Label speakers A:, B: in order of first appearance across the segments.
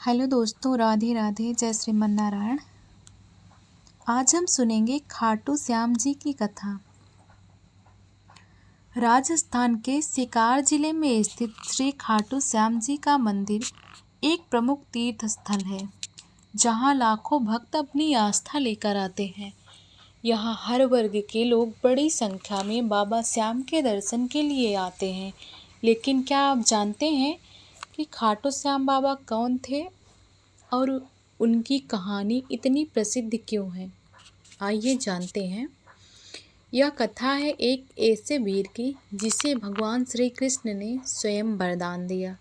A: Hello दोस्तों, राधे राधे, जय श्रीमन नारायण। आज हम सुनेंगे खाटू श्याम जी की कथा। राजस्थान के सिकार जिले में स्थित श्री खाटू श्याम जी का मंदिर एक प्रमुख तीर्थ स्थल है, जहां लाखों भक्त अपनी आस्था लेकर आते हैं। यहाँ हर वर्ग के लोग बड़ी संख्या में बाबा श्याम के दर्शन के लिए आते हैं। लेकिन क्या आप जानते हैं कि खाटू श्याम बाबा कौन थे और उनकी कहानी इतनी प्रसिद्ध क्यों है? आइए जानते हैं। यह कथा है एक ऐसे वीर की जिसे भगवान श्री कृष्ण ने स्वयं वरदान दिया,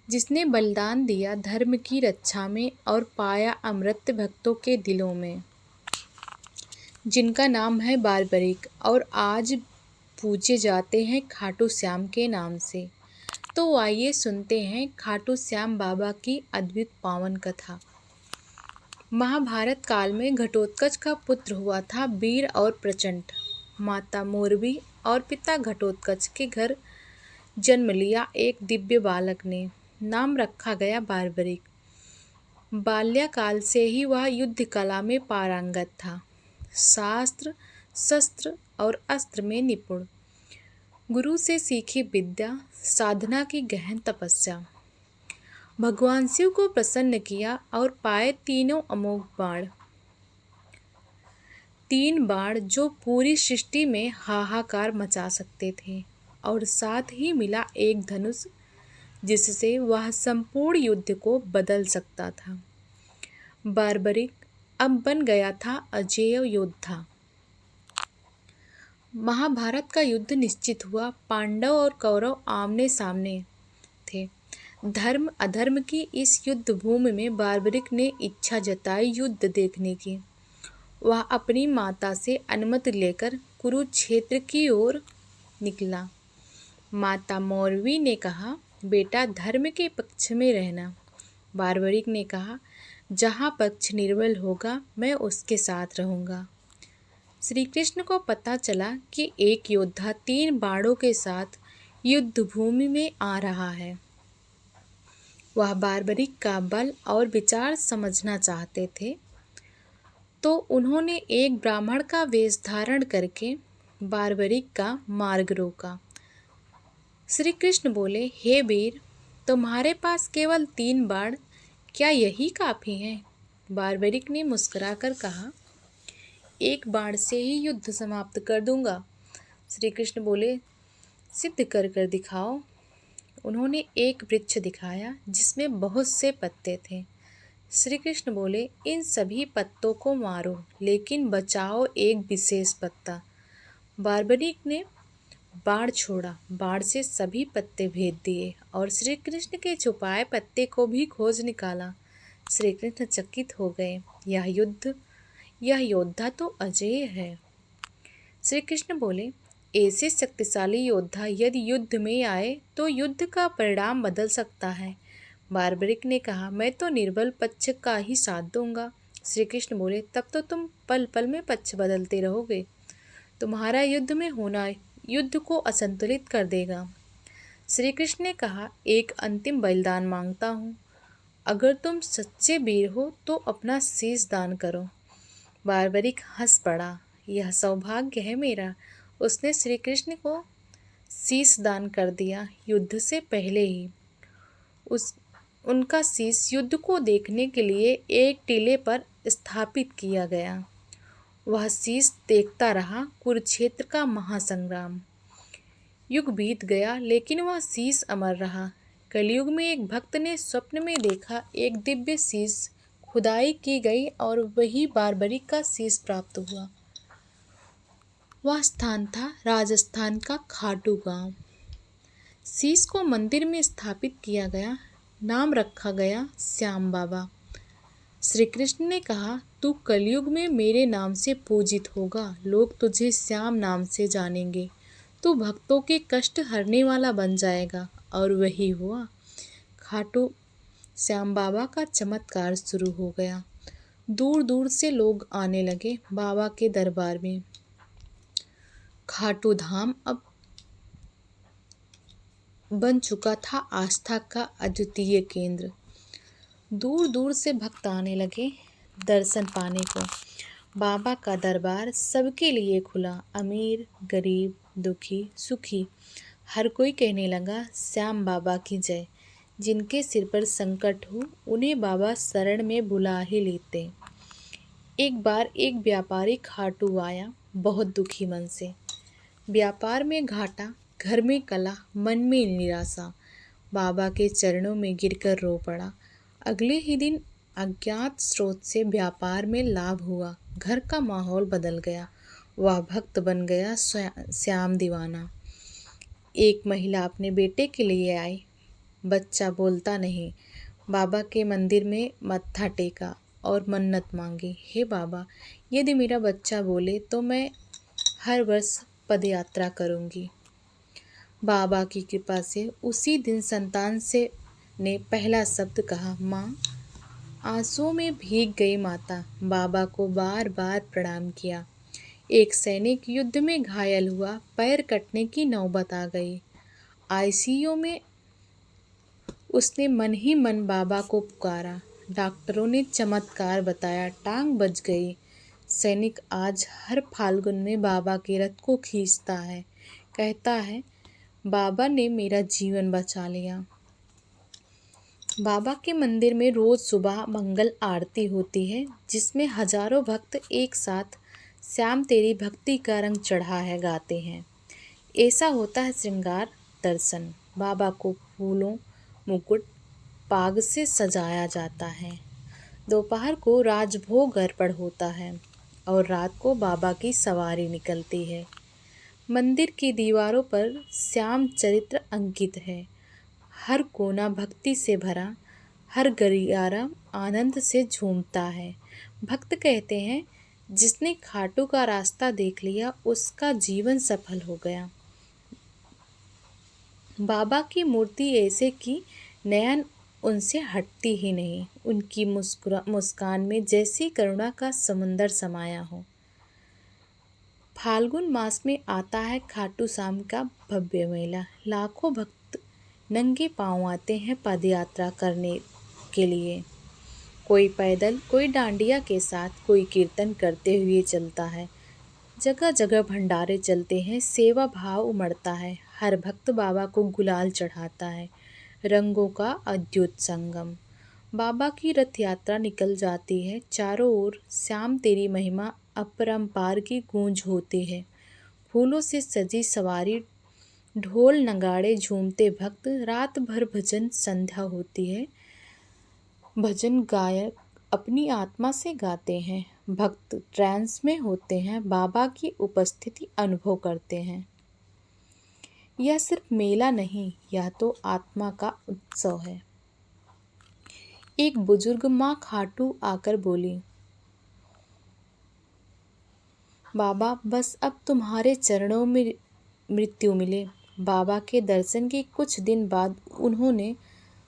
A: जिसने बलिदान दिया धर्म की रक्षा में और पाया अमृत भक्तों के दिलों में, जिनका नाम है बारबरिक और आज पूजे जाते हैं खाटू श्याम के नाम से। तो आइए सुनते हैं खाटू श्याम बाबा की अद्भुत पावन कथा। महाभारत काल में घटोत्कच का पुत्र हुआ था वीर और प्रचंड। माता मोरवी और पिता घटोत्कच के घर जन्म लिया एक दिव्य बालक ने। नाम रखा गया बारबरिक। बाल्यकाल से ही वह युद्ध कला में पारंगत था, शास्त्र शस्त्र और अस्त्र में निपुण। गुरु से सीखी विद्या, साधना की गहन तपस्या, भगवान शिव को प्रसन्न किया और पाए तीनों अमोघ बाण। 3 बाण जो पूरी सृष्टि में हाहाकार मचा सकते थे, और साथ ही मिला एक धनुष जिससे वह संपूर्ण युद्ध को बदल सकता था। बारबरिक अब बन गया था अजेय योद्धा। महाभारत का युद्ध निश्चित हुआ। पांडव और कौरव आमने सामने थे। धर्म अधर्म की इस युद्ध भूमि में बारबरिक ने इच्छा जताई युद्ध देखने की। वह अपनी माता से अनुमति लेकर कुरुक्षेत्र की ओर निकला। माता मौरवी ने कहा, बेटा धर्म के पक्ष में रहना। बारबरिक ने कहा, जहाँ पक्ष निर्बल होगा मैं उसके साथ रहूँगा। श्री कृष्ण को पता चला कि एक योद्धा 3 बाणों के साथ युद्ध भूमि में आ रहा है। वह बारबरिक का बल और विचार समझना चाहते थे, तो उन्होंने एक ब्राह्मण का वेश धारण करके बारबरिक का मार्ग रोका। श्री कृष्ण बोले, हे वीर, तुम्हारे पास केवल 3 बाण, क्या यही काफ़ी है? बारबरिक ने मुस्कुराकर कहा, एक बाण से ही युद्ध समाप्त कर दूंगा। श्री कृष्ण बोले, सिद्ध कर कर दिखाओ। उन्होंने एक वृक्ष दिखाया जिसमें बहुत से पत्ते थे। श्री कृष्ण बोले, इन सभी पत्तों को मारो, लेकिन बचाओ एक विशेष पत्ता। बारबरिक ने बाण छोड़ा। बाण से सभी पत्ते भेद दिए और श्री कृष्ण के छुपाए पत्ते को भी खोज निकाला। श्री कृष्ण चकित हो गए। यह योद्धा तो अजेय है। श्री कृष्ण बोले, ऐसे शक्तिशाली योद्धा यदि युद्ध में आए तो युद्ध का परिणाम बदल सकता है। बारबरिक ने कहा, मैं तो निर्बल पक्ष का ही साथ दूंगा। श्री कृष्ण बोले, तब तो तुम पल पल में पक्ष बदलते रहोगे। तुम्हारा युद्ध में होना युद्ध को असंतुलित कर देगा। श्री कृष्ण ने कहा, एक अंतिम बलिदान मांगता हूँ। अगर तुम सच्चे वीर हो तो अपना शीश दान करो। बारबरिक हंस पड़ा, यह सौभाग्य है मेरा। उसने श्री कृष्ण को शीश दान कर दिया। युद्ध से पहले ही उनका शीश युद्ध को देखने के लिए एक टीले पर स्थापित किया गया। वह शीश देखता रहा कुरुक्षेत्र का महासंग्राम। युग बीत गया, लेकिन वह शीश अमर रहा। कलयुग में एक भक्त ने स्वप्न में देखा एक दिव्य शीश खुदाई की गई और वही बारबरिक का शीश प्राप्त हुआ। वह स्थान था राजस्थान का खाटू गांव। शीश को मंदिर में स्थापित किया गया। नाम रखा गया श्याम बाबा। श्री कृष्ण ने कहा, तू कलयुग में मेरे नाम से पूजित होगा। लोग तुझे श्याम नाम से जानेंगे। तू भक्तों के कष्ट हरने वाला बन जाएगा। और वही हुआ। खाटू श्याम बाबा का चमत्कार शुरू हो गया। दूर दूर से लोग आने लगे बाबा के दरबार में। खाटू धाम अब बन चुका था आस्था का अद्वितीय केंद्र। दूर दूर से भक्त आने लगे दर्शन पाने को। बाबा का दरबार सबके लिए खुला, अमीर गरीब दुखी सुखी, हर कोई कहने लगा श्याम बाबा की जय। जिनके सिर पर संकट हो उन्हें बाबा शरण में बुला ही लेते। एक बार एक व्यापारी खाटू आया, बहुत दुखी मन से। व्यापार में घाटा, घर में कला, मन में निराशा। बाबा के चरणों में गिरकर रो पड़ा। अगले ही दिन अज्ञात स्रोत से व्यापार में लाभ हुआ, घर का माहौल बदल गया। वह भक्त बन गया श्याम दीवाना। एक महिला अपने बेटे के लिए आई। बच्चा बोलता नहीं, बाबा के मंदिर में मत्था टेका और मन्नत मांगी, हे बाबा, यदि मेरा बच्चा बोले तो मैं हर वर्ष पदयात्रा करूंगी। बाबा की कृपा से उसी दिन संतान से ने पहला शब्द कहा, माँ। आंसुओं में भीग गई माता बाबा को बार बार प्रणाम किया। एक सैनिक युद्ध में घायल हुआ, पैर कटने की नौबत आ गई। आईसीयू में उसने मन ही मन बाबा को पुकारा। डॉक्टरों ने चमत्कार बताया, टांग बच गई। सैनिक आज हर फाल्गुन में बाबा के रथ को खींचता है, कहता है बाबा ने मेरा जीवन बचा लिया। बाबा के मंदिर में रोज सुबह मंगल आरती होती है, जिसमें हजारों भक्त एक साथ श्याम तेरी भक्ति का रंग चढ़ा है गाते हैं। ऐसा होता है श्रृंगार दर्शन। बाबा को फूलों, मुकुट, पाग से सजाया जाता है। दोपहर को राजभोग अर्पण होता है और रात को बाबा की सवारी निकलती है। मंदिर की दीवारों पर श्याम चरित्र अंकित है। हर कोना भक्ति से भरा, हर गलियारा आनंद से झूमता है। भक्त कहते हैं जिसने खाटू का रास्ता देख लिया उसका जीवन सफल हो गया। बाबा की मूर्ति ऐसे कि नयन उनसे हटती ही नहीं। उनकी मुस्कान में जैसी करुणा का समुंदर समाया हो। फाल्गुन मास में आता है खाटू श्याम का भव्य मेला। लाखों भक्त नंगे पांव आते हैं पदयात्रा करने के लिए। कोई पैदल, कोई डांडिया के साथ, कोई कीर्तन करते हुए चलता है। जगह जगह भंडारे चलते हैं, सेवा भाव उमड़ता है। हर भक्त बाबा को गुलाल चढ़ाता है। रंगों का अद्भुत संगम। बाबा की रथ यात्रा निकल जाती है। चारों ओर श्याम तेरी महिमा अपरंपार की गूंज होती है। फूलों से सजी सवारी, ढोल नगाड़े झूमते भक्त, रात भर भजन संध्या होती है। भजन गायक अपनी आत्मा से गाते हैं। भक्त ट्रांस में होते हैं, बाबा की उपस्थिति अनुभव करते हैं। यह सिर्फ मेला नहीं, यह तो आत्मा का उत्सव है। एक बुजुर्ग माँ खाटू आकर बोली, बाबा बस अब तुम्हारे चरणों में मृत्यु मिले। बाबा के दर्शन के कुछ दिन बाद उन्होंने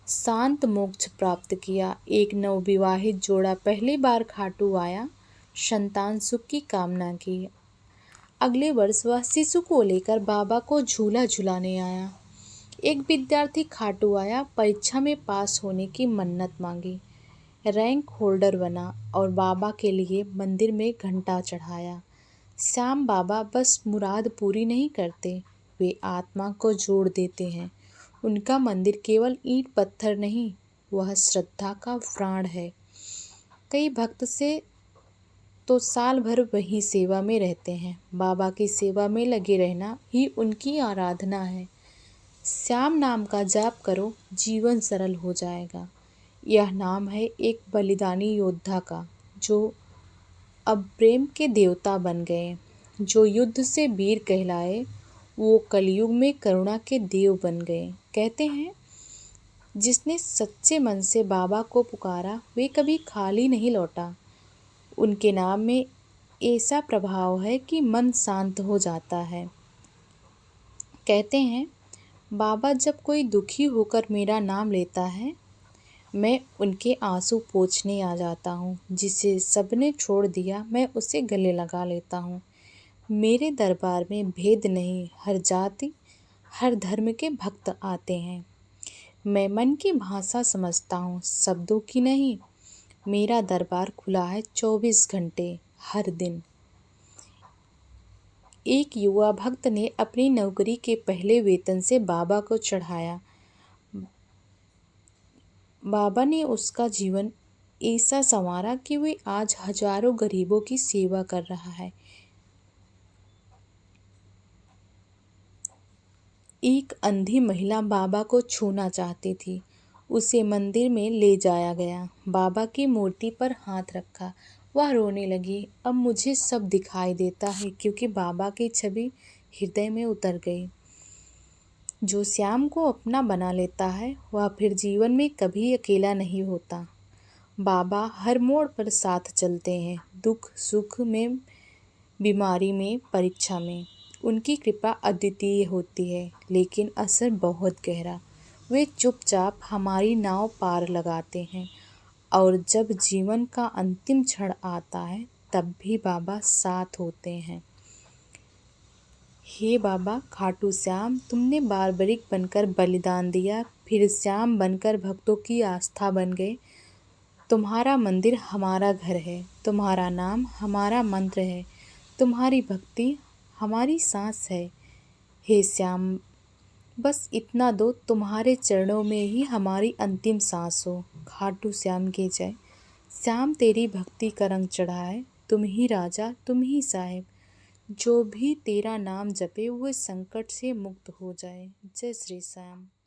A: शांत मोक्ष प्राप्त किया। एक नवविवाहित जोड़ा पहली बार खाटू आया, संतान सुख की कामना की। अगले वर्ष वह शिशु को लेकर बाबा को झूला झुलाने आया। एक विद्यार्थी खाटू आया, परीक्षा में पास होने की मन्नत मांगी, रैंक होल्डर बना और बाबा के लिए मंदिर में घंटा चढ़ाया। श्याम बाबा बस मुराद पूरी नहीं करते, वे आत्मा को जोड़ देते हैं। उनका मंदिर केवल ईंट पत्थर नहीं, वह श्रद्धा का प्राण है। कई भक्त से तो साल भर वहीं सेवा में रहते हैं। बाबा की सेवा में लगे रहना ही उनकी आराधना है। श्याम नाम का जाप करो, जीवन सरल हो जाएगा। यह नाम है एक बलिदानी योद्धा का, जो अब प्रेम के देवता बन गए। जो युद्ध से वीर कहलाए, वो कलयुग में करुणा के देव बन गए। कहते हैं जिसने सच्चे मन से बाबा को पुकारा, वे कभी खाली नहीं लौटा। उनके नाम में ऐसा प्रभाव है कि मन शांत हो जाता है। कहते हैं बाबा जब कोई दुखी होकर मेरा नाम लेता है, मैं उनके आंसू पोंछने आ जाता हूँ। जिसे सबने छोड़ दिया, मैं उसे गले लगा लेता हूँ। मेरे दरबार में भेद नहीं, हर जाति हर धर्म के भक्त आते हैं। मैं मन की भाषा समझता हूँ, शब्दों की नहीं। मेरा दरबार खुला है 24 घंटे हर दिन। एक युवा भक्त ने अपनी नौकरी के पहले वेतन से बाबा को चढ़ाया। बाबा ने उसका जीवन ऐसा संवारा कि वे आज हजारों गरीबों की सेवा कर रहा है। एक अंधी महिला बाबा को छूना चाहती थी। उसे मंदिर में ले जाया गया, बाबा की मूर्ति पर हाथ रखा। वह रोने लगी। अब मुझे सब दिखाई देता है, क्योंकि बाबा की छवि हृदय में उतर गई। जो श्याम को अपना बना लेता है, वह फिर जीवन में कभी अकेला नहीं होता। बाबा हर मोड़ पर साथ चलते हैं, दुख सुख में, बीमारी में, परीक्षा में। उनकी कृपा अद्वितीय होती है, लेकिन असर बहुत गहरा। वे चुपचाप हमारी नाव पार लगाते हैं, और जब जीवन का अंतिम क्षण आता है, तब भी बाबा साथ होते हैं। हे बाबा खाटू श्याम, तुमने बारबरिक बनकर बलिदान दिया, फिर श्याम बनकर भक्तों की आस्था बन गए। तुम्हारा मंदिर हमारा घर है, तुम्हारा नाम हमारा मंत्र है, तुम्हारी भक्ति हमारी सांस है। हे श्याम, बस इतना दो, तुम्हारे चरणों में ही हमारी अंतिम सांस हो। खाटू श्याम की जय। श्याम तेरी भक्ति का रंग चढ़ा है, तुम ही राजा, तुम ही साहेब। जो भी तेरा नाम जपे, वो संकट से मुक्त हो जाए। जय श्री श्याम।